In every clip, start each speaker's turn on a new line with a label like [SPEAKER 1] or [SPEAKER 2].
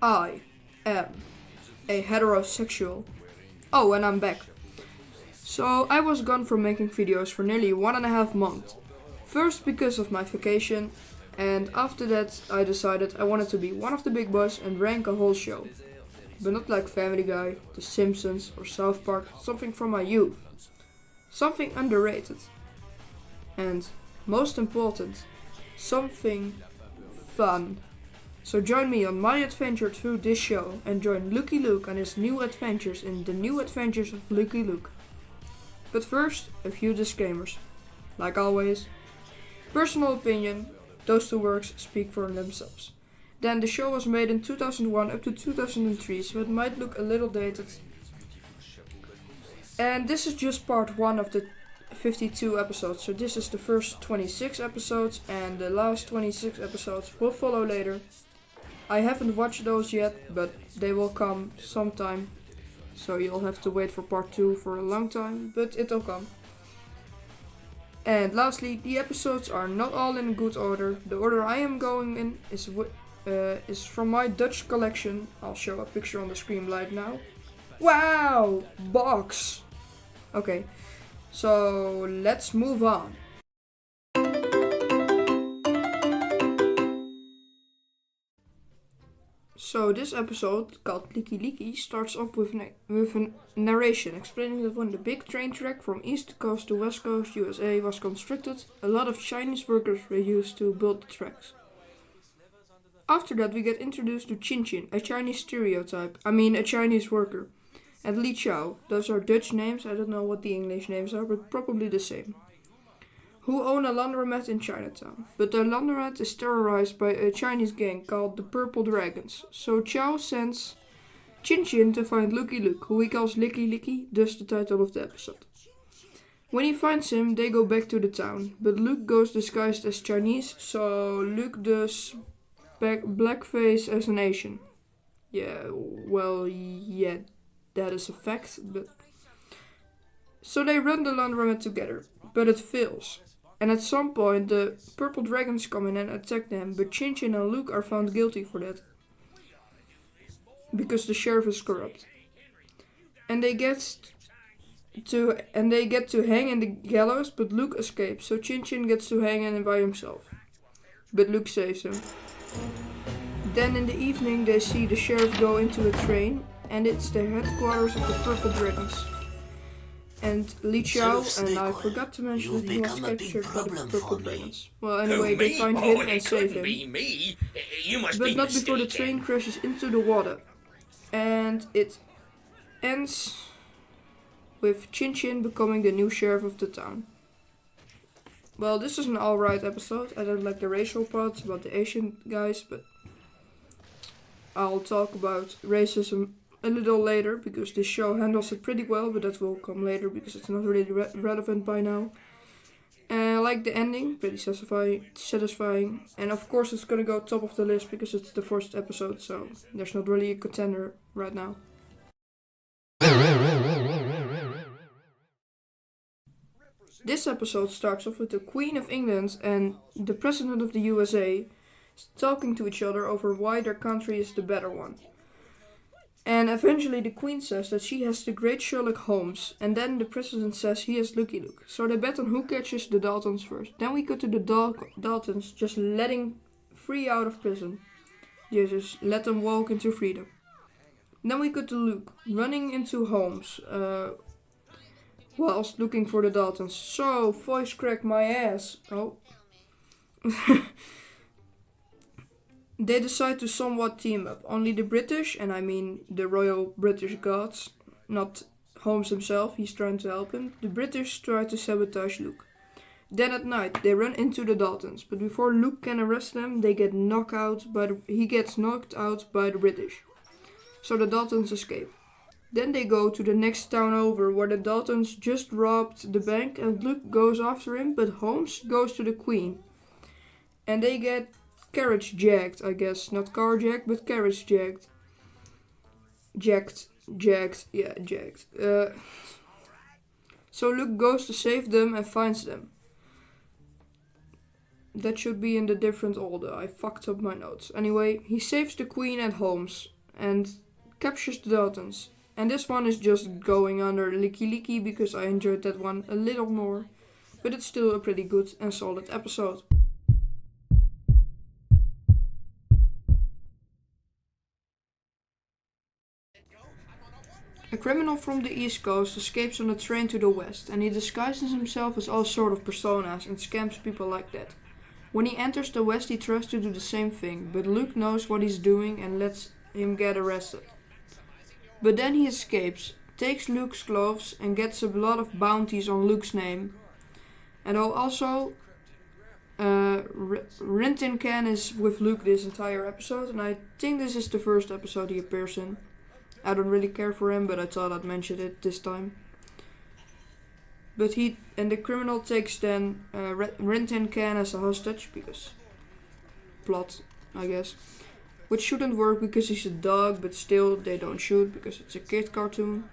[SPEAKER 1] I am a heterosexual. Oh, and I'm back. So I was gone from making videos for nearly 1.5 months. First because of my vacation, and after that I decided I wanted to be one of the big boys and rank a whole show. But not like Family Guy, The Simpsons or South Park, something from my youth. Something underrated. And most important, something fun. So join me on my adventure through this show and join Lucky Luke on his new adventures in the new adventures of Lucky Luke. But first, a few disclaimers. Like always, personal opinion, those two words speak for themselves. Then the show was made in 2001 up to 2003, so it might look a little dated. And this is just part 1 of the 52 episodes, so this is the first 26 episodes and the last 26 episodes will follow later. I haven't watched those yet, but they will come sometime. So you'll have to wait for part 2 for a long time, but it'll come. And lastly, the episodes are not all in good order. The order I am going in is from my Dutch collection. I'll show a picture on the screen right now. Wow! Box! Okay, so let's move on. So this episode, called Leaky Leaky, starts off with a narration explaining that when the big train track from east coast to west coast USA was constructed, a lot of Chinese workers were used to build the tracks. After that we get introduced to Chin Chin, a Chinese a Chinese worker, and Li Chao, those are Dutch names, I don't know what the English names are, but probably the same, who own a laundromat in Chinatown. But the laundromat is terrorized by a Chinese gang called the Purple Dragons. So Chow sends Chin Chin to find Lucky Luke, who he calls Licky Licky, thus the title of the episode. When he finds him, they go back to the town, but Luke goes disguised as Chinese, so Luke does blackface as an Asian. Yeah, that is a fact, but... So they run the laundromat together, but it fails. And at some point, the Purple Dragons come in and attack them, but Chin Chin and Luke are found guilty for that. Because the sheriff is corrupt. And they get to hang in the gallows, but Luke escapes, so Chin Chin gets to hang in by himself. But Luke saves him. Then in the evening, they see the sheriff go into a train, and it's the headquarters of the Purple Dragons. And Li Chao, and I forgot to mention that he was captured by the Purple Dragons. Well, anyway, they find him and save him. But not before the train crashes into the water. And it ends with Chin Chin becoming the new sheriff of the town. Well, this is an alright episode. I don't like the racial parts about the Asian guys, but I'll talk about racism a little later, because this show handles it pretty well, but that will come later because it's not really relevant by now. I like the ending, pretty satisfying, and of course it's gonna go top of the list because it's the first episode, so there's not really a contender right now. This episode starts off with the Queen of England and the President of the USA talking to each other over why their country is the better one. And eventually the Queen says that she has the great Sherlock Holmes, and then the President says he has Lucky Luke. So they bet on who catches the Daltons first. Then we go to the Daltons just letting free out of prison. You just let them walk into freedom. Then we go to Luke running into Holmes whilst looking for the Daltons. So, voice crack my ass. Oh. They decide to somewhat team up. Only the British, and I mean the Royal British Guards, not Holmes himself, he's trying to help him. The British try to sabotage Luke. Then at night, they run into the Daltons, but before Luke can arrest them, he gets knocked out by the British. So the Daltons escape. Then they go to the next town over, where the Daltons just robbed the bank, and Luke goes after him, but Holmes goes to the Queen. And they get carriage jacked, I guess. Not carjacked, but carriage jacked. Jacked. So Luke goes to save them and finds them. that should be in the different order. I fucked up my notes. Anyway, he saves the Queen and Holmes and captures the Daltons. And this one is just going under Licky Licky because I enjoyed that one a little more. But it's still a pretty good and solid episode. A criminal from the East Coast escapes on a train to the West, and he disguises himself as all sort of personas and scams people like that. When he enters the West, he tries to do the same thing, but Luke knows what he's doing and lets him get arrested. But then he escapes, takes Luke's clothes, and gets a lot of bounties on Luke's name. And also, Rin Tin Can is with Luke this entire episode, and I think this is the first episode he appears in. I don't really care for him, but I thought I'd mention it this time. But the criminal takes then Rin Tin Can as a hostage, because plot, I guess. Which shouldn't work because he's a dog, but still they don't shoot because it's a kid cartoon.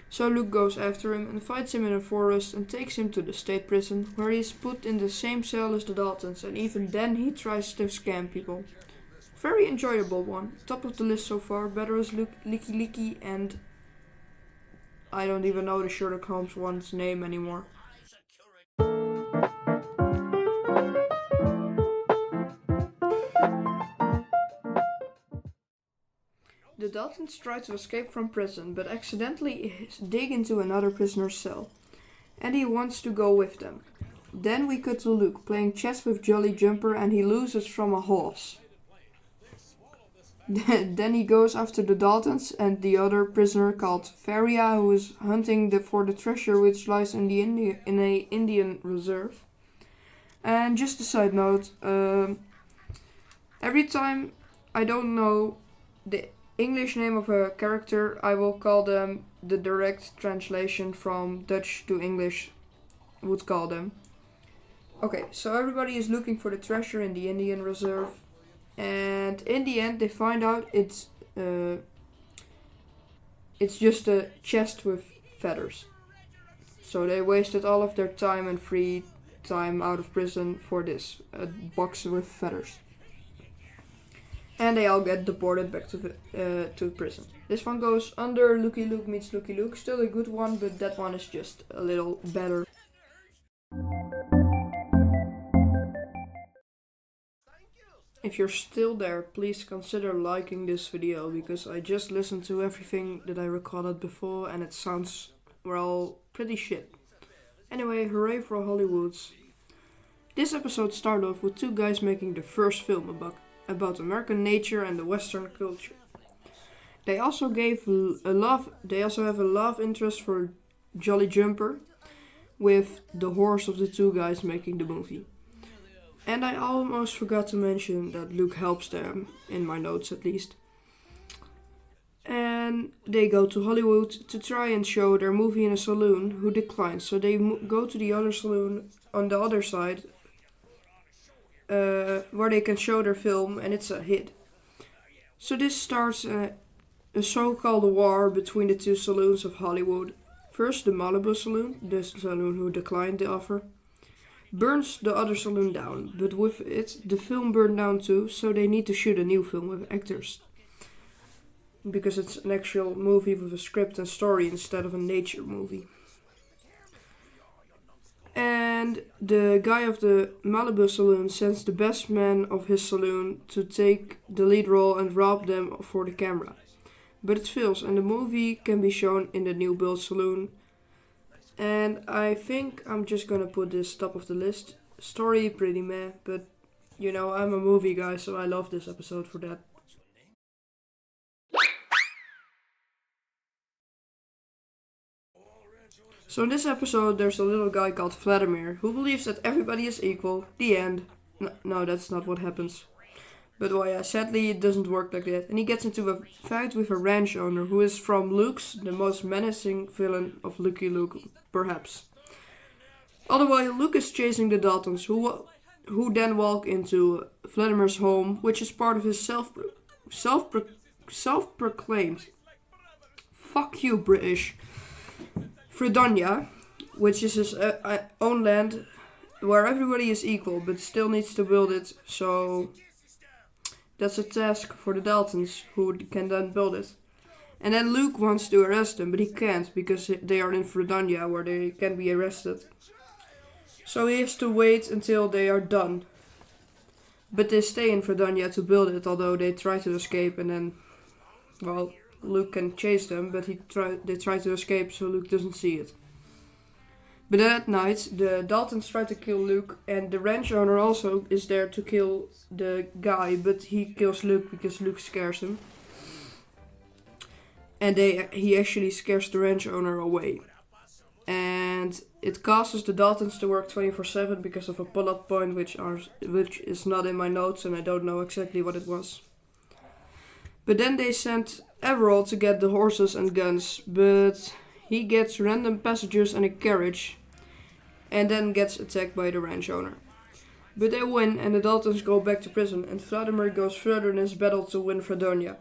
[SPEAKER 1] So Luke goes after him and fights him in a forest and takes him to the state prison, where he is put in the same cell as the Daltons, and even then he tries to scam people. Very enjoyable one. Top of the list so far. Better as Licky Licky, and I don't even know the Sherlock Holmes one's name anymore. The Daltons try to escape from prison, but accidentally dig into another prisoner's cell, and he wants to go with them. Then we cut to Luke playing chess with Jolly Jumper, and he loses from a horse. Then he goes after the Daltons and the other prisoner called Faria, who is hunting for the treasure which lies in a Indian reserve. And just a side note, every time I don't know the English name of a character, I will call them the direct translation from Dutch to English would call them. Okay, so everybody is looking for the treasure in the Indian reserve. And in the end, they find out it's just a chest with feathers. So they wasted all of their time and free time out of prison for this, a box with feathers. And they all get deported back to prison. This one goes under Lucky Luke meets Lucky Luke. Still a good one, but that one is just a little better. If you're still there, please consider liking this video, because I just listened to everything that I recorded before and it sounds, well, pretty shit. Anyway, hooray for Hollywoods. This episode started off with two guys making the first film about American nature and the Western culture. They also have a love interest for Jolly Jumper, with the horse of the two guys making the movie. And I almost forgot to mention that Luke helps them, in my notes at least. And they go to Hollywood to try and show their movie in a saloon, who declines. So they go to the other saloon on the other side, where they can show their film, and it's a hit. So this starts a so-called war between the two saloons of Hollywood. First the Malibu saloon, the saloon who declined the offer, burns the other saloon down, but with it, the film burned down too, so they need to shoot a new film with actors. Because it's an actual movie with a script and story instead of a nature movie. And the guy of the Malibu saloon sends the best man of his saloon to take the lead role and rob them for the camera. But it fails, and the movie can be shown in the new build saloon. And I think I'm just gonna put this top of the list. Story pretty meh, but you know, I'm a movie guy, so I love this episode for that. So in this episode, there's a little guy called Vladimir who believes that everybody is equal. The end. No, that's not what happens. But well, yeah, sadly it doesn't work like that. And he gets into a fight with a ranch owner who is from Luke's, the most menacing villain of Lucky Luke, perhaps. Otherwise, Luke is chasing the Daltons, who then walk into Vladimir's home, which is part of his self-proclaimed, fuck you British, Fredonia, which is his own land, where everybody is equal but still needs to build it, so that's a task for the Daltons who can then build it. And then Luke wants to arrest them, but he can't because they are in Fredonia where they can be arrested. So he has to wait until they are done. But they stay in Fredonia to build it, although they try to escape and then, well, Luke can chase them, but they try to escape so Luke doesn't see it. But then at night, the Daltons try to kill Luke, and the ranch owner also is there to kill the guy, but he kills Luke because Luke scares him. And he actually scares the ranch owner away. And it causes the Daltons to work 24/7 because of a plot point which is not in my notes and I don't know exactly what it was. But then they send Everall to get the horses and guns, but he gets random passengers and a carriage and then gets attacked by the ranch owner. But they win and the Daltons go back to prison and Vladimir goes further in his battle to win Fredonia.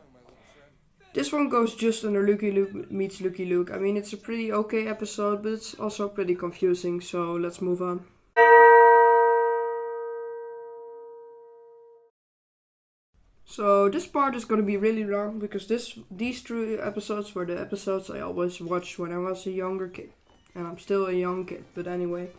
[SPEAKER 1] This one goes just under Lucky Luke meets Lucky Luke. I mean, it's a pretty okay episode, but it's also pretty confusing, so let's move on. So this part is going to be really long because these 3 episodes were the episodes I always watched when I was a younger kid. And I'm still a young kid, but anyway.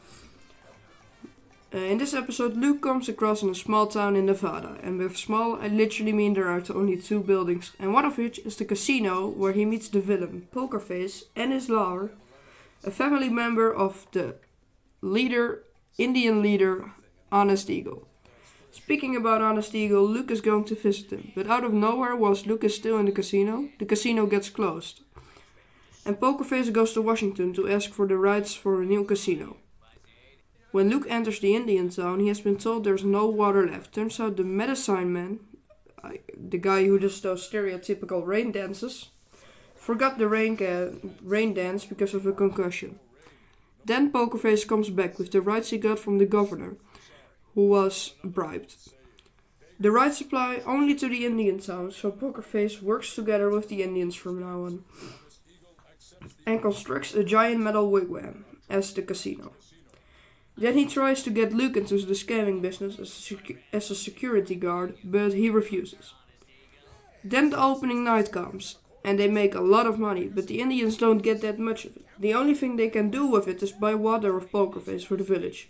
[SPEAKER 1] In this episode, Luke comes across in a small town in Nevada. And with small, I literally mean there are only 2 buildings. And one of which is the casino where he meets the villain, Pokerface, and his lover, a family member of the Indian leader, Honest Eagle. Speaking about Honest Eagle, Luke is going to visit him. But out of nowhere, whilst Luke is still in the casino gets closed. And Pokerface goes to Washington to ask for the rights for a new casino. When Luke enters the Indian town, he has been told there's no water left. Turns out the medicine man, the guy who does those stereotypical rain dances, forgot the rain dance because of a concussion. Then Pokerface comes back with the rights he got from the governor, who was bribed. The rights apply only to the Indian town, so Pokerface works together with the Indians from now on. And constructs a giant metal wigwam as the casino. Then he tries to get Luke into the scamming business as a security guard, but he refuses. Then the opening night comes, and they make a lot of money, but the Indians don't get that much of it. The only thing they can do with it is buy water of Pokerface for the village.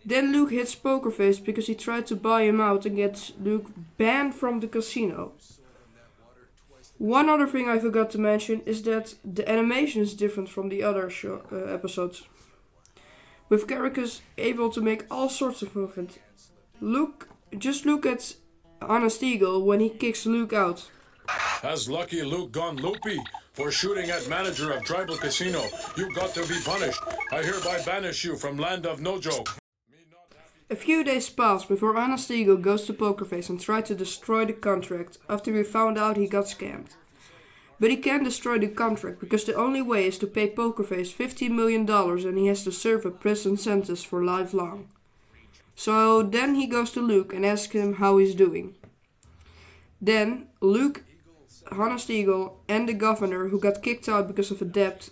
[SPEAKER 1] Then Luke hits Pokerface because he tried to buy him out and gets Luke banned from the casino. One other thing I forgot to mention is that the animation is different from the other episodes. With characters able to make all sorts of movement. Just look at Honest Eagle when he kicks Luke out.
[SPEAKER 2] Has Lucky Luke gone loopy for shooting at manager of tribal casino? You got to be punished. I hereby banish you from land of no joke.
[SPEAKER 1] A few days pass before Honest Eagle goes to Pokerface and tries to destroy the contract after we found out he got scammed. But he can't destroy the contract because the only way is to pay Pokerface $15 million and he has to serve a prison sentence for lifelong. So then he goes to Luke and asks him how he's doing. Then Luke, Honest Eagle, and the governor, who got kicked out because of a debt,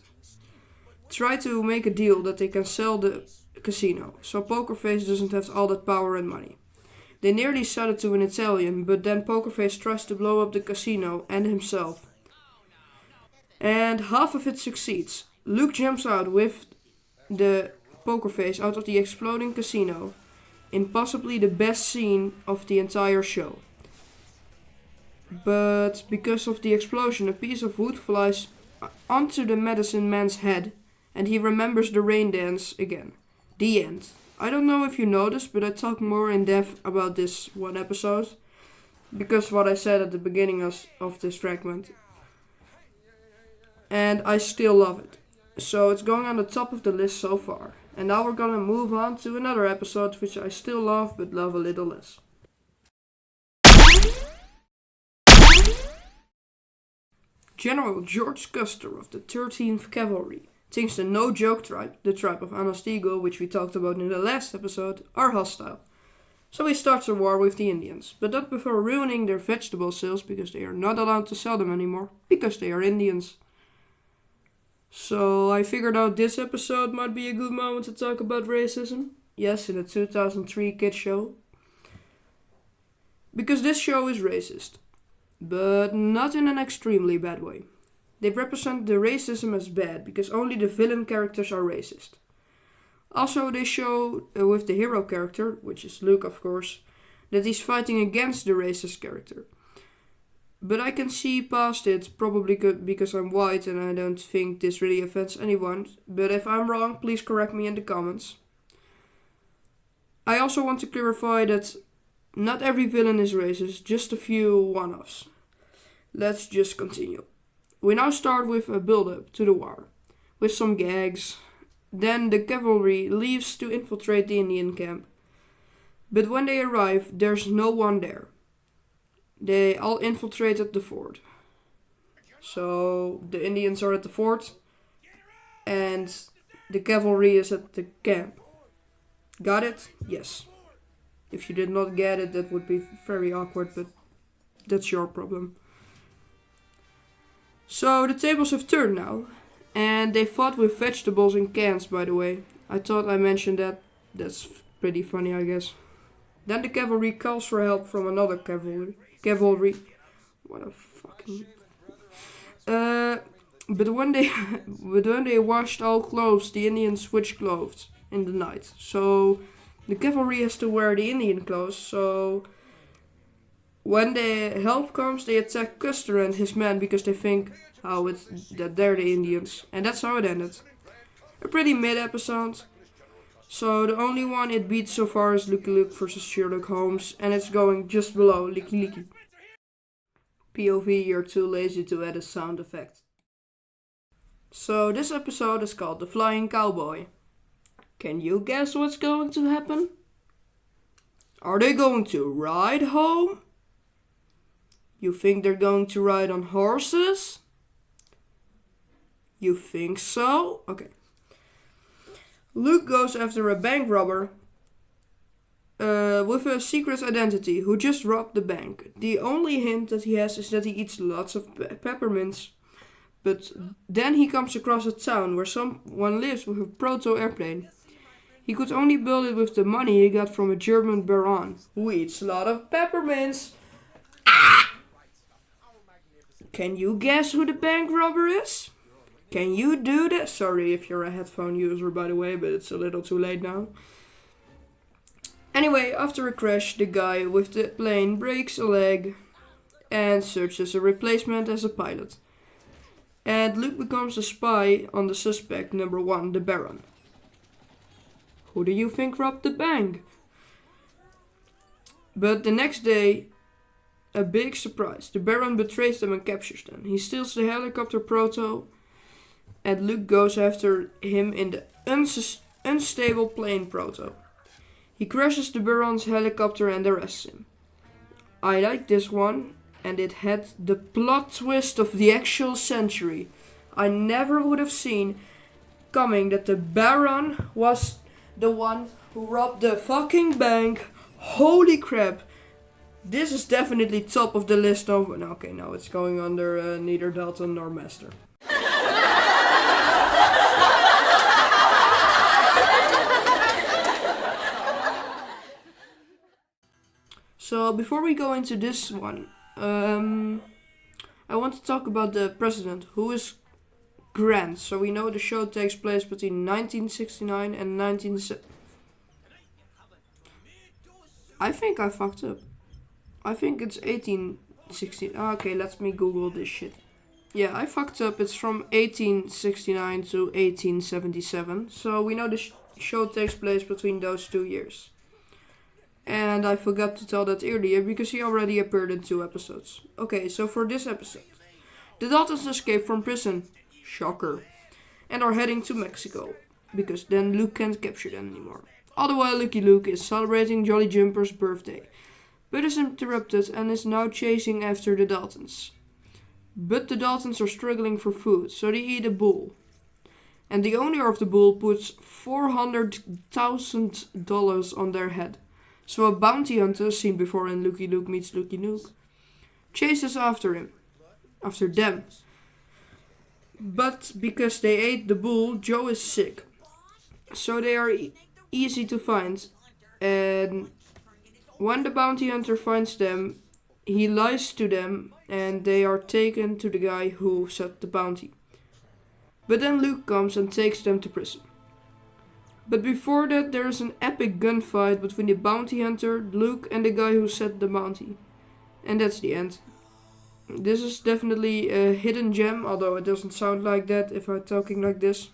[SPEAKER 1] try to make a deal that they can sell the casino, so Pokerface doesn't have all that power and money. They nearly sell it to an Italian, but then Pokerface tries to blow up the casino and himself. And half of it succeeds. Luke jumps out with the Pokerface out of the exploding casino in possibly the best scene of the entire show. But because of the explosion, a piece of wood flies onto the medicine man's head and he remembers the rain dance again. The end. I don't know if you noticed, but I talk more in depth about this one episode because what I said at the beginning of this fragment. And I still love it. So it's going on the top of the list so far. And now we're gonna move on to another episode which I still love but love a little less. General George Custer of the 13th Cavalry thinks the no-joke tribe, the tribe of Honest Eagle, which we talked about in the last episode, are hostile. So he starts a war with the Indians, but not before ruining their vegetable sales because they are not allowed to sell them anymore, because they are Indians. So I figured out this episode might be a good moment to talk about racism. Yes, in a 2003 kid show. Because this show is racist, but not in an extremely bad way. They represent the racism as bad because only the villain characters are racist. Also, they show with the hero character, which is Luke of course, that he's fighting against the racist character. But I can see past it, probably because I'm white and I don't think this really offends anyone. But if I'm wrong, please correct me in the comments. I also want to clarify that not every villain is racist, just a few one-offs. Let's just continue. We now start with a build-up to the war, with some gags. Then the cavalry leaves to infiltrate the Indian camp. But when they arrive, there's no one there. They all infiltrated the fort. So the Indians are at the fort and the cavalry is at the camp. Got it? Yes. If you did not get it, that would be very awkward, but that's your problem. So the tables have turned now, and they fought with vegetables in cans, by the way. I thought I mentioned that. That's pretty funny, I guess. Then the cavalry calls for help from another cavalry. What a fucking... but when they washed all clothes, the Indians switched clothes in the night. So the cavalry has to wear the Indian clothes. So when the help comes, they attack Custer and his men because they think, that they're the Indians. And that's how it ended. A pretty mid episode. So the only one it beats so far is Lucky Luke versus Sherlock Holmes, and it's going just below Licky Licky. POV, you're too lazy to add a sound effect. So this episode is called The Flying Cowboy. Can you guess what's going to happen? Are they going to ride home? You think they're going to ride on horses? You think so? Okay. Luke goes after a bank robber with a secret identity who just robbed the bank. The only hint that he has is that he eats lots of peppermints. But then he comes across a town where someone lives with a proto-airplane. He could only build it with the money he got from a German baron who eats a lot of peppermints. Ah! Can you guess who the bank robber is? Can you do that? Sorry if you're a headphone user, by the way, but it's a little too late now. Anyway, after a crash, the guy with the plane breaks a leg and searches a replacement as a pilot. And Luke becomes a spy on the suspect number 1, the Baron. Who do you think robbed the bank? But the next day, a big surprise. The Baron betrays them and captures them. He steals the helicopter proto, and Luke goes after him in the unstable plane proto. He crashes the Baron's helicopter and arrests him. I like this one, and it had the plot twist of the actual century. I never would have seen coming that the Baron was the one who robbed the fucking bank. Holy crap. This is definitely top of the list of... Okay, no, it's going under neither Dalton nor Master. So before we go into this one, I want to talk about the president, who is Grant. So we know the show takes place between 1969 and 1970. I think I fucked up. I think it's 1860. Okay, let me Google this shit. Yeah, I fucked up. It's from 1869 to 1877. So we know the show takes place between those 2 years. And I forgot to tell that earlier because he already appeared in 2 episodes. Okay, so for this episode, the Daltons escape from prison. Shocker. And are heading to Mexico, because then Luke can't capture them anymore. All the while Lucky Luke is celebrating Jolly Jumper's birthday, but is interrupted and is now chasing after the Daltons. But the Daltons are struggling for food, so they eat a bull. And the owner of the bull puts $400,000 on their head. So a bounty hunter, seen before in Lucky Luke Meets Lucky Luke, chases after them. But because they ate the bull, Joe is sick. So they are easy to find. And when the bounty hunter finds them, he lies to them and they are taken to the guy who set the bounty. But then Luke comes and takes them to prison. But before that, there is an epic gunfight between the bounty hunter, Luke, and the guy who set the bounty. And that's the end. This is definitely a hidden gem, although it doesn't sound like that if I'm talking like this.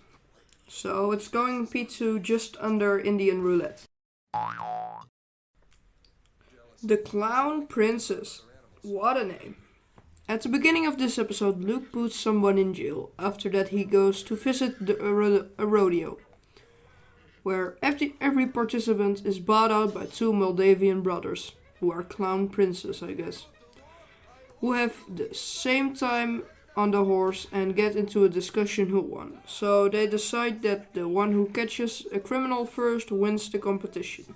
[SPEAKER 1] So it's going to just under Indian roulette. The Clown Princess. What a name. At the beginning of this episode, Luke puts someone in jail. After that, he goes to visit a rodeo, where every participant is bought out by two Moldavian brothers, who are clown princes, I guess, who have the same time on the horse and get into a discussion who won. So they decide that the one who catches a criminal first wins the competition.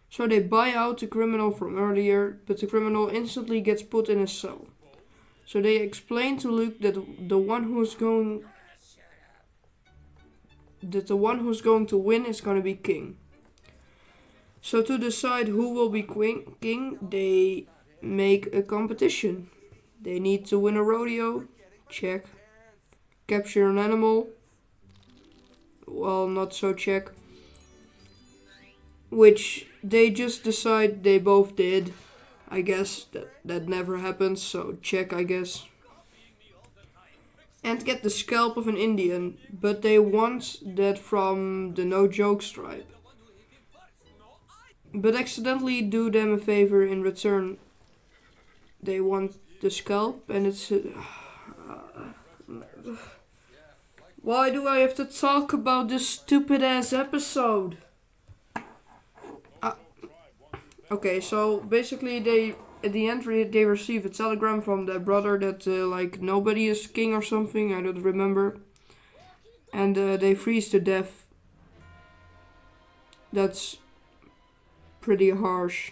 [SPEAKER 1] So they buy out the criminal from earlier, but the criminal instantly gets put in a cell. So they explain to Luke that the one who's going to win is going to be king. So to decide who will be king, they make a competition. They need to win a rodeo, check. Capture an animal, well, not so check. Which they just decide they both did. I guess that never happens, so check, I guess. And get the scalp of an Indian, but they want that from the No Jokes tribe. But accidentally do them a favor in return. They want the scalp, and it's... why do I have to talk about this stupid ass episode? Okay, so basically at the end they receive a telegram from their brother that like nobody is king or something, I don't remember. And they freeze to death. That's pretty harsh.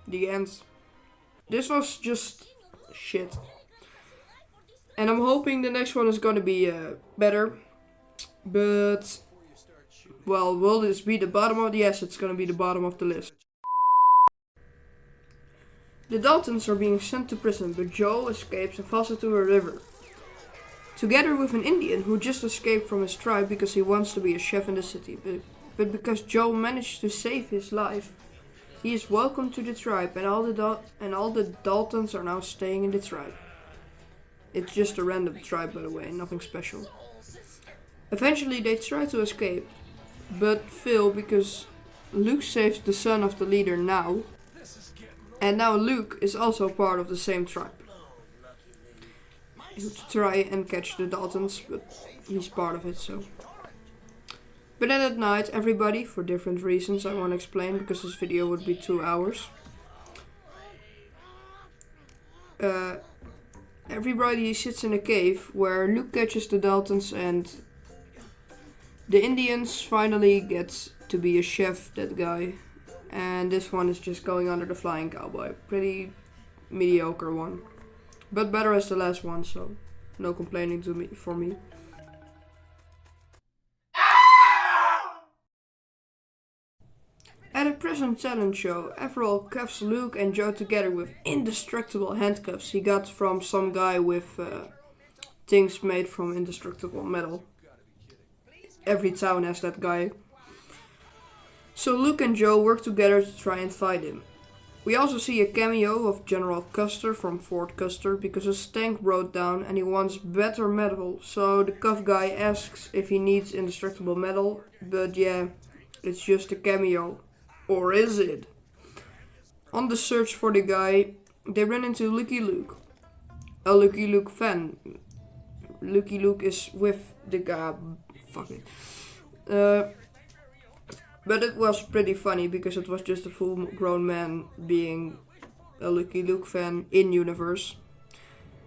[SPEAKER 1] The end. This was just shit. And I'm hoping the next one is gonna be better. But... well, will this be the bottom of the... yes, it's gonna be the bottom of the list. The Daltons are being sent to prison, but Joe escapes and falls into a river. Together with an Indian who just escaped from his tribe because he wants to be a chef in the city. But because Joe managed to save his life, he is welcomed to the tribe, and all the Daltons are now staying in the tribe. It's just a random tribe, by the way, nothing special. Eventually they try to escape, but fail because Luke saves the son of the leader now, and now Luke is also part of the same tribe. To try and catch the Daltons, but he's part of it, so. But then at night, everybody, for different reasons I won't explain because this video would be 2 hours. Everybody sits in a cave where Luke catches the Daltons, and the Indians finally get to be a chef, that guy. And this one is just going under the flying cowboy. Pretty mediocre one. But better as the last one, so no complaining for me. At a prison talent show, Everall cuffs Luke and Joe together with indestructible handcuffs he got from some guy with things made from indestructible metal. Every town has that guy. So Luke and Joe work together to try and fight him. We also see a cameo of General Custer from Fort Custer because his tank broke down and he wants better metal. So the cuff guy asks if he needs indestructible metal, but yeah, it's just a cameo. Or is it? On the search for the guy, they run into Lucky Luke, a Lucky Luke fan. Lucky Luke is with the guy. Fuck it. But it was pretty funny because it was just a full-grown man being a Lucky Luke fan in universe.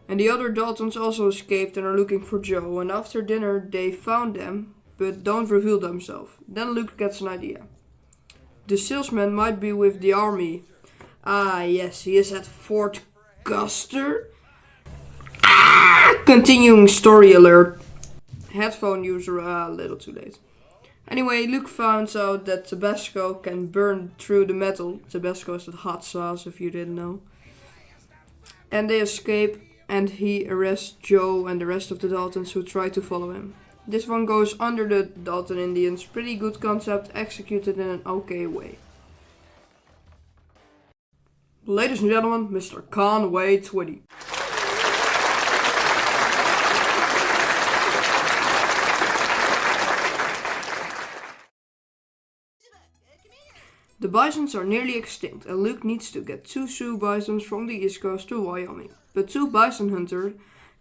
[SPEAKER 1] And the other Daltons also escaped and are looking for Joe. And after dinner, they found them, but don't reveal themselves. Then Luke gets an idea. The salesman might be with the army. Ah, yes, he is at Fort Custer. Continuing story alert. Headphone user a little too late. Anyway, Luke finds out that Tabasco can burn through the metal. Tabasco is that hot sauce, if you didn't know. And they escape, and he arrests Joe and the rest of the Daltons who try to follow him. This one goes under the Dalton Indians. Pretty good concept, executed in an okay way. Ladies and gentlemen, Mr. Conway Twitty. The bisons are nearly extinct, and Luke needs to get 2 Sioux bisons from the East Coast to Wyoming. But 2 bison hunters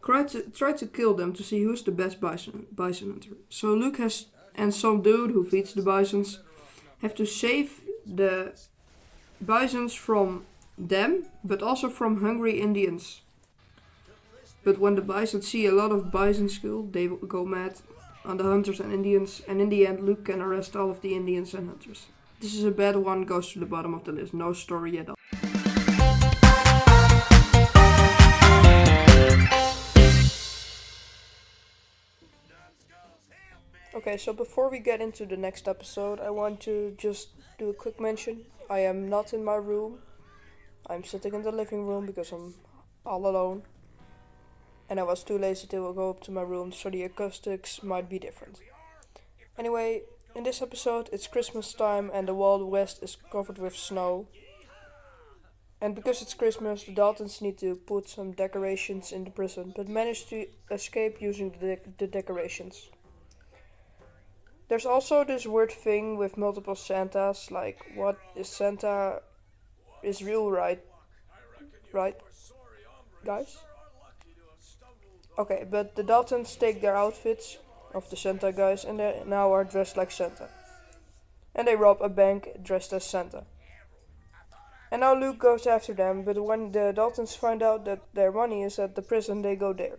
[SPEAKER 1] try to kill them to see who's the best bison hunter. So Luke and some dude who feeds the bisons have to save the bisons from them, but also from hungry Indians. But when the bison see a lot of bisons killed, they go mad on the hunters and Indians, and in the end Luke can arrest all of the Indians and hunters. This is a bad one, goes to the bottom of the list. No story at all. Okay, so before we get into the next episode, I want to just do a quick mention. I am not in my room. I'm sitting in the living room because I'm all alone. And I was too lazy to go up to my room, so the acoustics might be different. Anyway, in this episode, it's Christmas time and the Wild West is covered with snow. And because it's Christmas, the Daltons need to put some decorations in the prison, but manage to escape using the decorations. There's also this weird thing with multiple Santas, like what is Santa is real, right? Right? Guys? Okay, but the Daltons take their outfits of the Santa guys and they now are dressed like Santa. And they rob a bank dressed as Santa. And now Luke goes after them, but when the Daltons find out that their money is at the prison, they go there.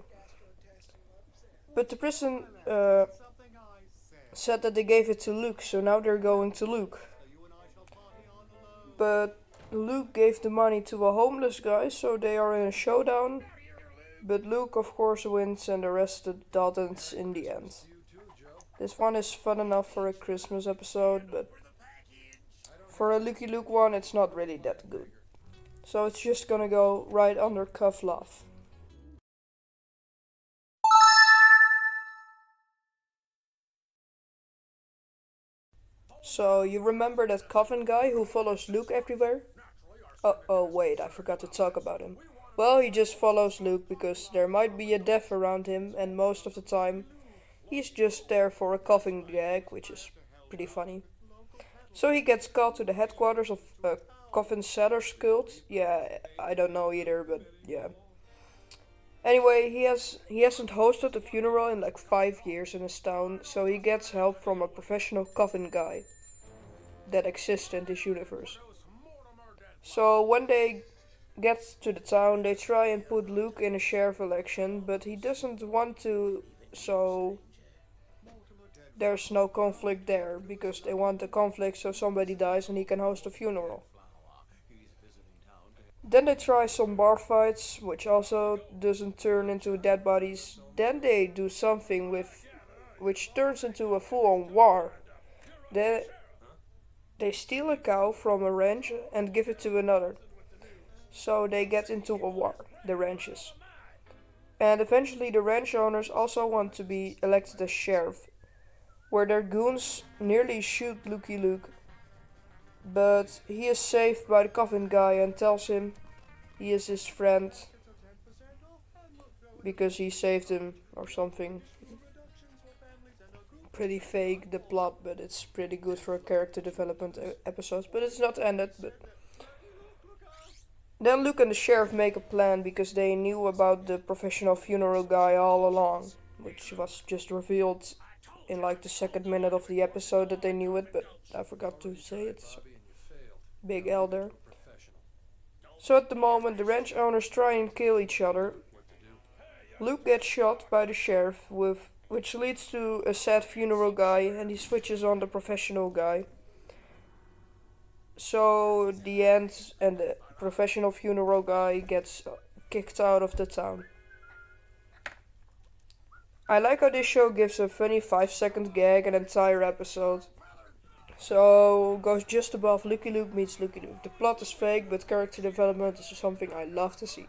[SPEAKER 1] But the prison said that they gave it to Luke, so now they're going to Luke. But Luke gave the money to a homeless guy, so they are in a showdown. But Luke, of course, wins and arrested Daltons in the end. This one is fun enough for a Christmas episode, but for a Lucky Luke one, it's not really that good. So it's just gonna go right under cuff love. So you remember that coffin guy who follows Luke everywhere? Oh wait, I forgot to talk about him. Well, he just follows Luke because there might be a death around him, and most of the time he's just there for a coffin gag, which is pretty funny. So he gets called to the headquarters of a coffin setter's cult. Yeah, I don't know either, but yeah. Anyway, he hasn't hosted a funeral in like 5 years in his town, so he gets help from a professional coffin guy that exists in this universe. So when they get to the town, they try and put Luke in a sheriff election, but he doesn't want to, so there's no conflict there, because they want a conflict so somebody dies and he can host a funeral. Then they try some bar fights, which also doesn't turn into dead bodies. Then they do something which turns into a full-on war. They steal a cow from a ranch and give it to another. So they get into a war, the ranches. And eventually the ranch owners also want to be elected as sheriff, where their goons nearly shoot Lucky Luke. But he is saved by the coffin guy and tells him he is his friend because he saved him or something. Pretty fake, the plot, but it's pretty good for a character development episode. But it's not ended. But then Luke and the sheriff make a plan because they knew about the professional funeral guy all along, which was just revealed in like the second minute of the episode that they knew it, but I forgot to say it. So. Big L there. So at the moment the ranch owners try and kill each other. Luke gets shot by the sheriff, which leads to a sad funeral guy, and he switches on the professional guy. So the end, and the professional funeral guy gets kicked out of the town. I like how this show gives a funny 5-second gag an entire episode. So, goes just above Lucky Luke meets Lucky Luke. The plot is fake, but character development is something I love to see.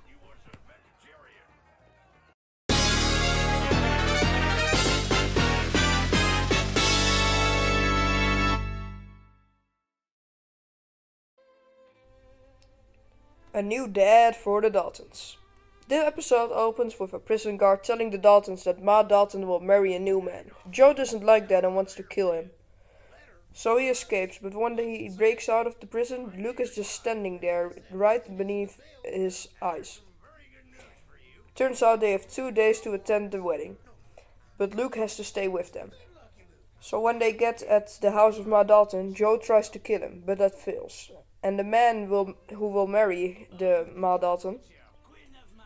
[SPEAKER 1] A new dad for the Daltons. The episode opens with a prison guard telling the Daltons that Ma Dalton will marry a new man. Joe doesn't like that and wants to kill him. So he escapes, but when he breaks out of the prison, Luke is just standing there, right beneath his eyes. Turns out they have 2 days to attend the wedding, but Luke has to stay with them. So when they get at the house of Ma Dalton, Joe tries to kill him, but that fails. And the man who will marry the Ma Dalton,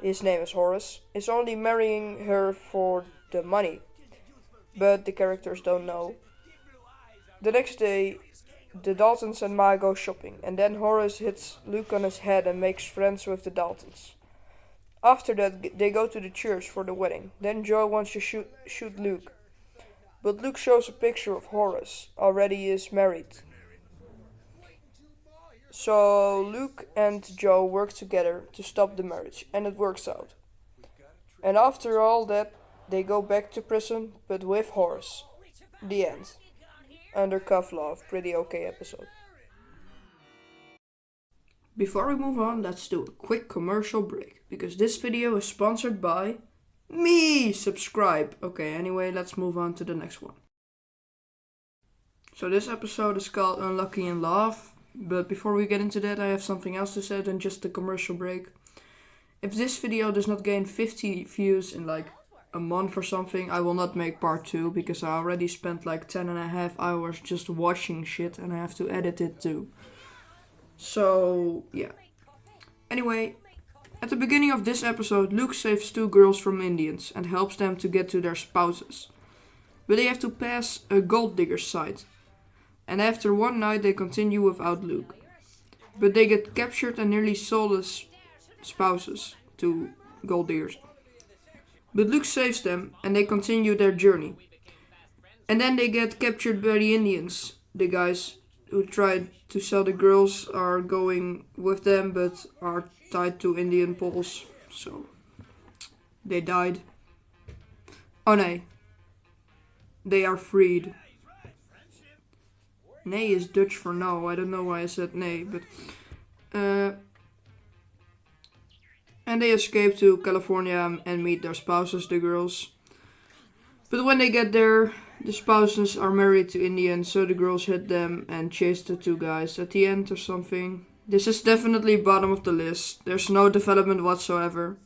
[SPEAKER 1] his name is Horace, is only marrying her for the money. But the characters don't know. The next day, the Daltons and Ma go shopping, and then Horace hits Luke on his head and makes friends with the Daltons. After that, they go to the church for the wedding. Then Joe wants to shoot Luke. But Luke shows a picture of Horace. Already he is married. So Luke and Joe work together to stop the marriage, and it works out. And after all that, they go back to prison, but with Horace. The end. Under cuff love, pretty okay episode. Before we move on, let's do a quick commercial break, because this video is sponsored by me! Subscribe! Okay, anyway, let's move on to the next one. So this episode is called Unlucky in Love, but before we get into that, I have something else to say than just a commercial break. If this video does not gain 50 views in like a month or something, I will not make part 2, because I already spent like 10.5 hours just watching shit and I have to edit it too. So, yeah. Anyway, at the beginning of this episode, Luke saves 2 girls from Indians and helps them to get to their spouses. But they have to pass a gold digger's site. And after one night they continue without Luke. But they get captured and nearly sold as spouses to gold diggers. But Luke saves them and they continue their journey. And then they get captured by the Indians. The guys who tried to sell the girls are going with them but are tied to Indian poles. So they died. Oh nee. They are freed. Nee is Dutch for no. I don't know why I said nee, but and they escape to California and meet their spouses, the girls. But when they get there, the spouses are married to Indians, so the girls hit them and chase the 2 guys at the end or something. This is definitely bottom of the list. There's no development whatsoever.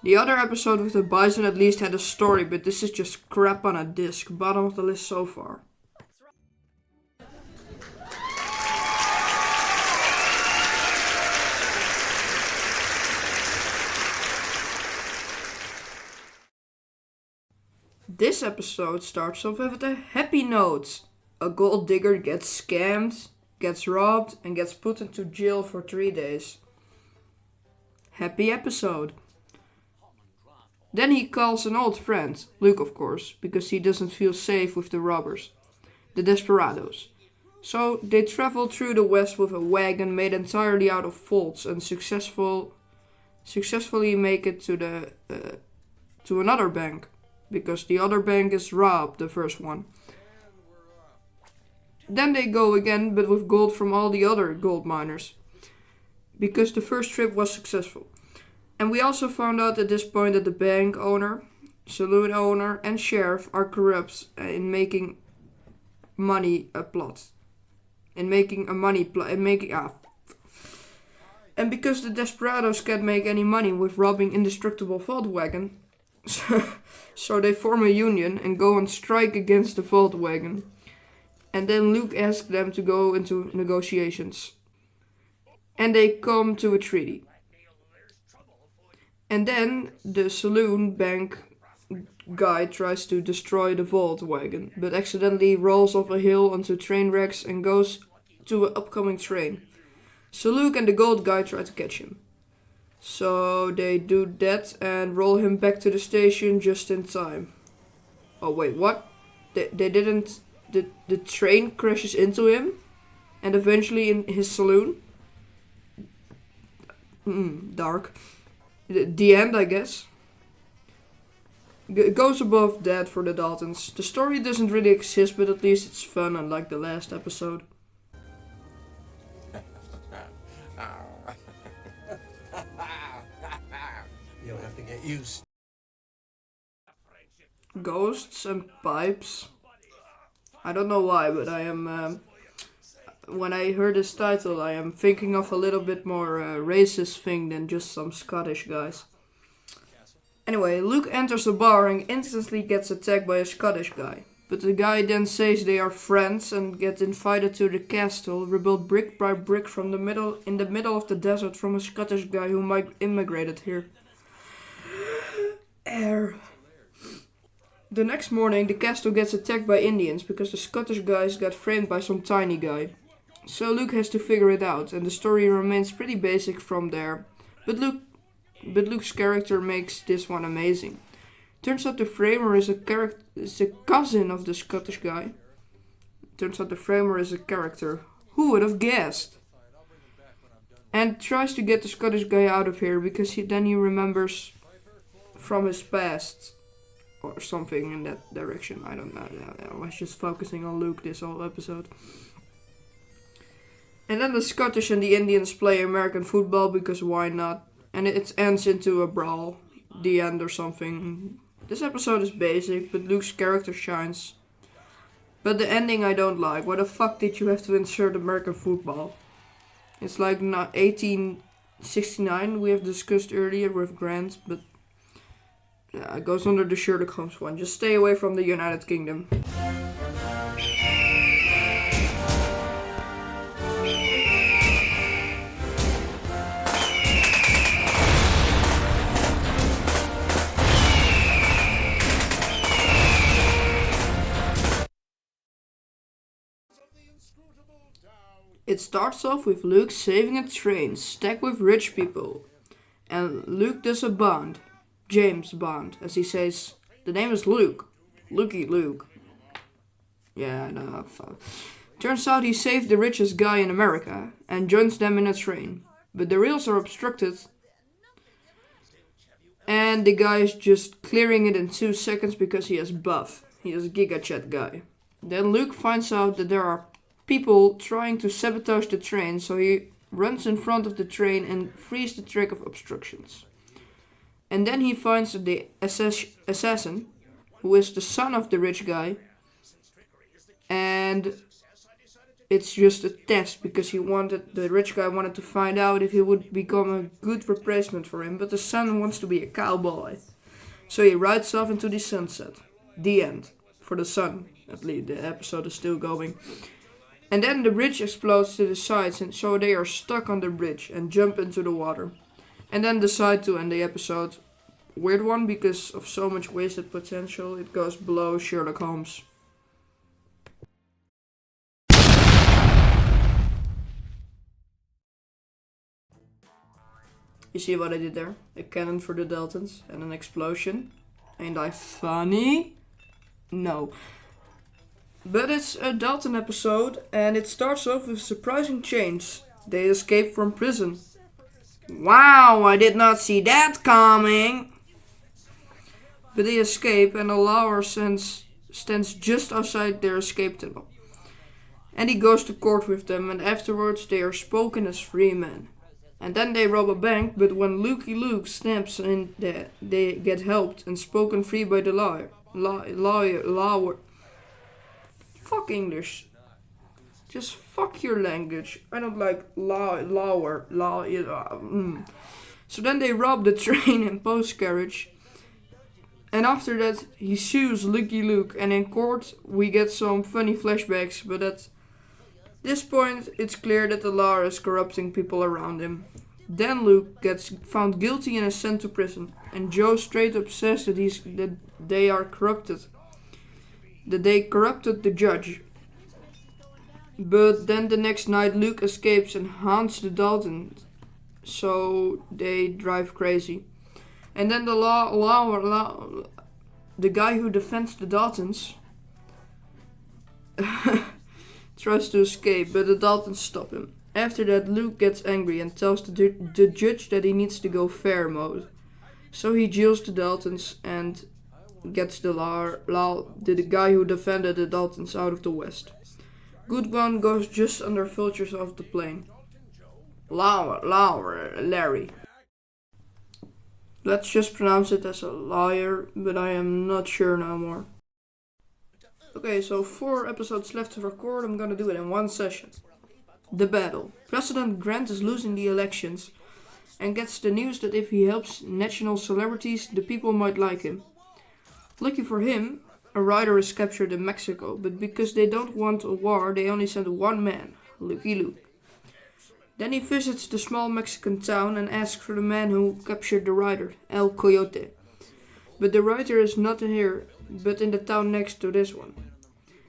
[SPEAKER 1] The other episode with the bison at least had a story, but this is just crap on a disc. Bottom of the list so far. This episode starts off with a happy note. A gold digger gets scammed, gets robbed, and gets put into jail for 3 days. Happy episode. Then he calls an old friend, Luke of course, because he doesn't feel safe with the robbers, the desperados. So they travel through the west with a wagon made entirely out of folds and successfully make it to another bank, because the other bank is robbed, the first one. Then they go again, but with gold from all the other gold miners, because the first trip was successful. And we also found out at this point that the bank owner, saloon owner, and sheriff are corrupt in making money a plot. And because the desperados can't make any money with robbing indestructible vault wagon, so they form a union and go on strike against the vault wagon. And then Luke asks them to go into negotiations. And they come to a treaty. And then the saloon bank guy tries to destroy the vault wagon, but accidentally rolls off a hill onto train wrecks and goes to an upcoming train. So Luke and the gold guy try to catch him. So they do that and roll him back to the station just in time. Oh wait, what? They didn't. The train crashes into him, and eventually in his saloon. Dark. The end, I guess. It goes above that for the Daltons. The story doesn't really exist, but at least it's fun, unlike the last episode.
[SPEAKER 3] You'll have to get used.
[SPEAKER 1] Ghosts and pipes. I don't know why, but I am. When I heard this title, I am thinking of a little bit more racist thing than just some Scottish guys. Anyway, Luke enters a bar and instantly gets attacked by a Scottish guy. But the guy then says they are friends and get invited to the castle, rebuilt brick by brick in the middle of the desert from a Scottish guy who immigrated here. Air. The next morning, the castle gets attacked by Indians because the Scottish guys got framed by some tiny guy. So Luke has to figure it out, and the story remains pretty basic from there. But Luke's character makes this one amazing. Turns out the framer is a cousin of the Scottish guy. Turns out the framer is a character. Who would have guessed? And tries to get the Scottish guy out of here because then he remembers from his past. Or something in that direction. I don't know. I was just focusing on Luke this whole episode. And then the Scottish and the Indians play American football because why not? And it ends into a brawl. The end or something. This episode is basic, but Luke's character shines. But the ending I don't like. Why the fuck did you have to insert American football? It's like 1869 we have discussed earlier with Grant, but yeah, it goes under the Sherlock Holmes one. Just stay away from the United Kingdom. It starts off with Luke saving a train stacked with rich people. And Luke does a Bond. James Bond, as he says. The name is Luke. Lukey Luke. Yeah, no, fuck. Turns out he saved the richest guy in America and joins them in a train. But the rails are obstructed. And the guy is just clearing it in 2 seconds because he is buff. He is a Giga Chat guy. Then Luke finds out that there are people trying to sabotage the train, so he runs in front of the train and frees the track of obstructions. And then he finds the assassin, who is the son of the rich guy, and it's just a test because the rich guy wanted to find out if he would become a good replacement for him, but the son wants to be a cowboy. So he rides off into the sunset. The end. For the son, at least. The episode is still going. And then the bridge explodes to the sides, and so they are stuck on the bridge and jump into the water. And then decide to end the episode. Weird one because of so much wasted potential. It goes below Sherlock Holmes. You see what I did there? A cannon for the Daltons and an explosion. Ain't I funny? No. But it's a Dalton episode, and it starts off with surprising change. They escape from prison. Wow, I did not see that coming! But they escape, and a lawyer stands just outside their escape tunnel. And he goes to court with them, and afterwards they are spoken as free men. And then they rob a bank, but when Lukey Luke snaps in, they get helped and spoken free by the lawyer. Fuck English. Just fuck your language. I don't like lower. So then they rob the train and post carriage. And after that, he sues Lucky Luke. And in court, we get some funny flashbacks. But at this point, it's clear that the law is corrupting people around him. Then Luke gets found guilty and is sent to prison. And Joe straight up says that they are corrupted. That they corrupted the judge. But then the next night Luke escapes and haunts the Daltons. So they drive crazy. And then the the guy who defends the Daltons tries to escape, but the Daltons stop him. After that, Luke gets angry and tells the judge that he needs to go fair mode. So he jails the Daltons and gets the guy who defended the Daltons out of the West. Good One goes just under vultures off the plane. Larry. Let's just pronounce it as a liar, but I am not sure no more. Okay, so 4 episodes left to record. I'm gonna do it in one session. The battle. President Grant is losing the elections and gets the news that if he helps national celebrities, the people might like him. Lucky for him, a rider is captured in Mexico, but because they don't want a war, they only send one man, Lucky Luke. Then he visits the small Mexican town and asks for the man who captured the rider, El Coyote. But the rider is not in here, but in the town next to this one.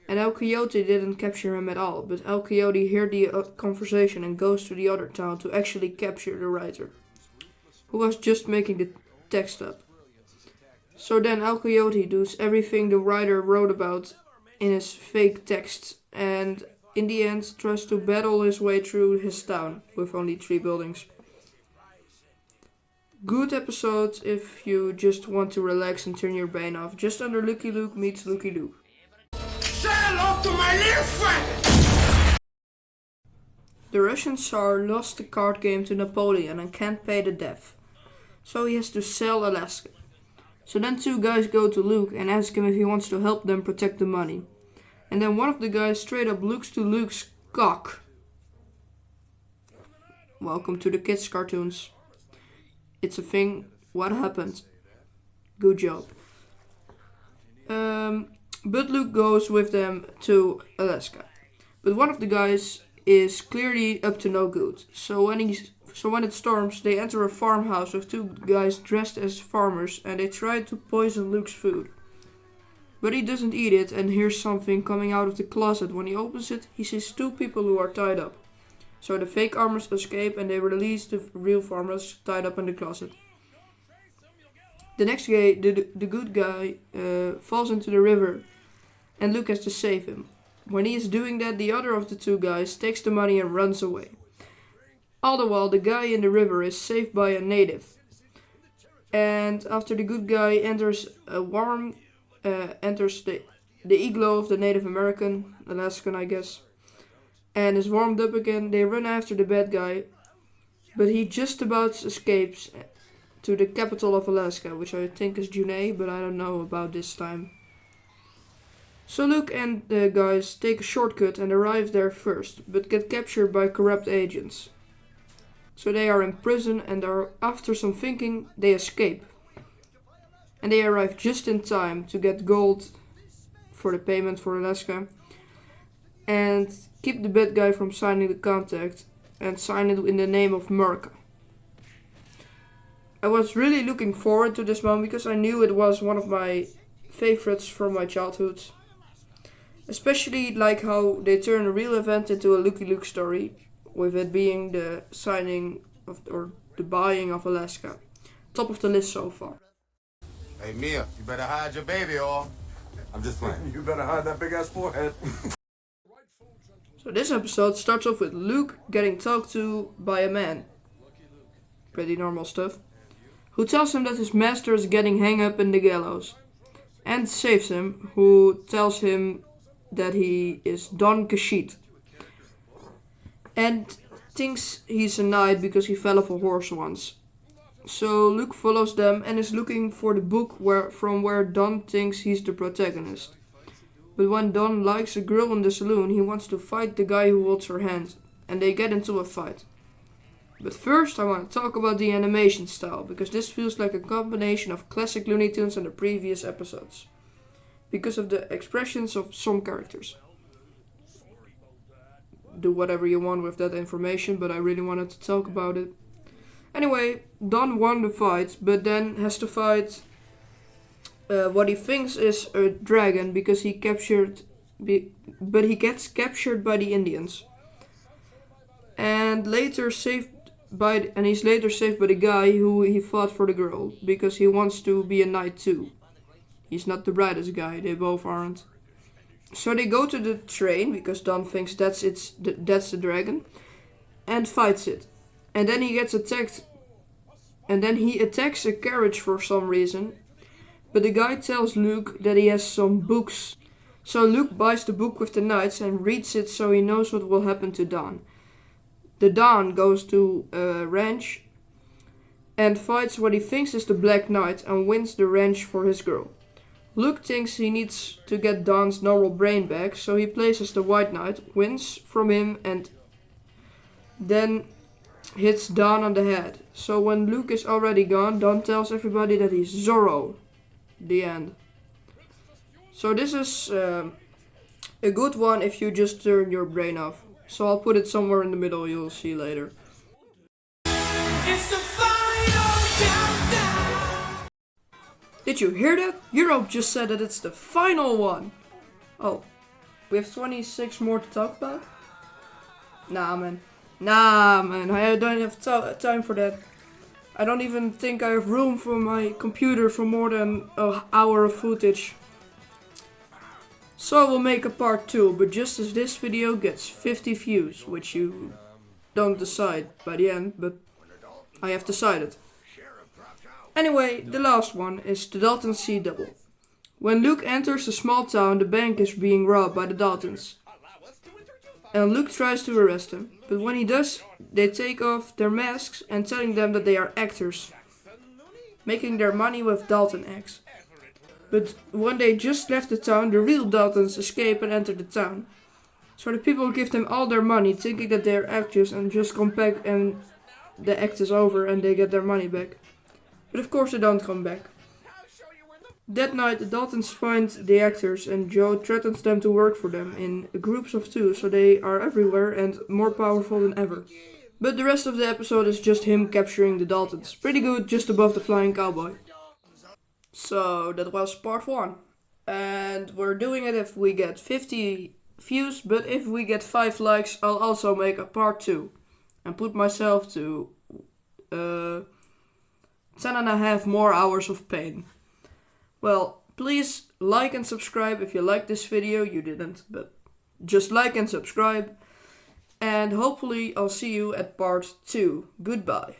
[SPEAKER 1] And El Coyote didn't capture him at all, but El Coyote heard the conversation and goes to the other town to actually capture the rider, who was just making the text up. So then El Coyote does everything the writer wrote about in his fake texts, and in the end tries to battle his way through his town with only 3 buildings. Good episode if you just want to relax and turn your brain off. Just under Lucky Luke meets Lucky Luke.
[SPEAKER 4] Say hello to my little friend!
[SPEAKER 1] The Russian Tsar lost the card game to Napoleon and can't pay the debt, so he has to sell Alaska. So then 2 guys go to Luke and ask him if he wants to help them protect the money. And then one of the guys straight up looks to Luke's cock. Welcome to the kids' cartoons. It's a thing. What happened? Good job. But Luke goes with them to Alaska. But one of the guys is clearly up to no good. So when it storms, they enter a farmhouse with 2 guys dressed as farmers and they try to poison Luke's food. But he doesn't eat it and hears something coming out of the closet. When he opens it, he sees 2 people who are tied up. So the fake farmers escape and they release the real farmers tied up in the closet. The next guy, the good guy, falls into the river and Luke has to save him. When he is doing that, the other of the 2 guys takes the money and runs away. All the while, the guy in the river is saved by a native. And after the good guy enters the igloo of the Native American, Alaskan I guess, and is warmed up again, they run after the bad guy, but he just about escapes to the capital of Alaska, which I think is Juneau, but I don't know about this time. So Luke and the guys take a shortcut and arrive there first, but get captured by corrupt agents. So they are in prison and after some thinking, they escape. And they arrive just in time to get gold for the payment for Alaska and keep the bad guy from signing the contract and sign it in the name of America. I was really looking forward to this moment because I knew it was one of my favorites from my childhood. Especially like how they turn a real event into a Lucky Luke story, with it being the signing of or the buying of Alaska. Top of the list so far.
[SPEAKER 5] Hey Mia, you better hide your baby or I'm just playing.
[SPEAKER 4] You better hide that big ass forehead.
[SPEAKER 1] So this episode starts off with Luke getting talked to by a man. Pretty normal stuff. Who tells him that his master is getting hung up in the gallows. And saves him, who tells him that he is Don Kashid. And thinks he's a knight because he fell off a horse once. So Luke follows them and is looking for the book from where Don thinks he's the protagonist. But when Don likes a girl in the saloon, he wants to fight the guy who holds her hand, and they get into a fight. But first I want to talk about the animation style, because this feels like a combination of classic Looney Tunes and the previous episodes, because of the expressions of some characters. Do whatever you want with that information, but I really wanted to talk about it. Anyway, Don won the fight, but then has to fight what he thinks is a dragon because he gets captured by the Indians, and he's later saved by the guy who he fought for the girl because he wants to be a knight too. He's not the brightest guy, they both aren't. So they go to the train, because Don thinks that's the dragon, and fights it. And then he gets attacked, and then he attacks a carriage for some reason. But the guy tells Luke that he has some books. So Luke buys the book with the knights and reads it so he knows what will happen to Don. The Don goes to a ranch and fights what he thinks is the Black Knight and wins the ranch for his girl. Luke thinks he needs to get Don's normal brain back, so he plays as the White Knight, wins from him, and then hits Don on the head. So when Luke is already gone, Don tells everybody that he's Zorro. The end. So this is a good one if you just turn your brain off. So I'll put it somewhere in the middle, you'll see later.
[SPEAKER 4] It's the final countdown.
[SPEAKER 1] Did you hear that? Europe just said that it's the final one. Oh, we have 26 more to talk about? Nah, man, I don't have time for that. I don't even think I have room for my computer for more than an hour of footage. So I will make a part 2, but just as this video gets 50 views, which you don't decide by the end, but I have decided. Anyway, the last one is the Dalton Sea Double. When Luke enters a small town, the bank is being robbed by the Daltons. And Luke tries to arrest them, but when he does, they take off their masks and telling them that they are actors, making their money with Dalton eggs. But when they just left the town, the real Daltons escape and enter the town. So the people give them all their money, thinking that they are actors, and just come back and the act is over and they get their money back. But of course they don't come back. That night the Daltons find the actors and Joe threatens them to work for them in groups of 2, so they are everywhere and more powerful than ever. But the rest of the episode is just him capturing the Daltons. Pretty good, just above the flying cowboy. So that was part 1. And we're doing it if we get 50 views, but if we get 5 likes I'll also make a part 2. And put myself to 10.5 more hours of pain. Well, please like and subscribe if you like this video. You didn't, but just like and subscribe. And hopefully I'll see you at part 2. Goodbye.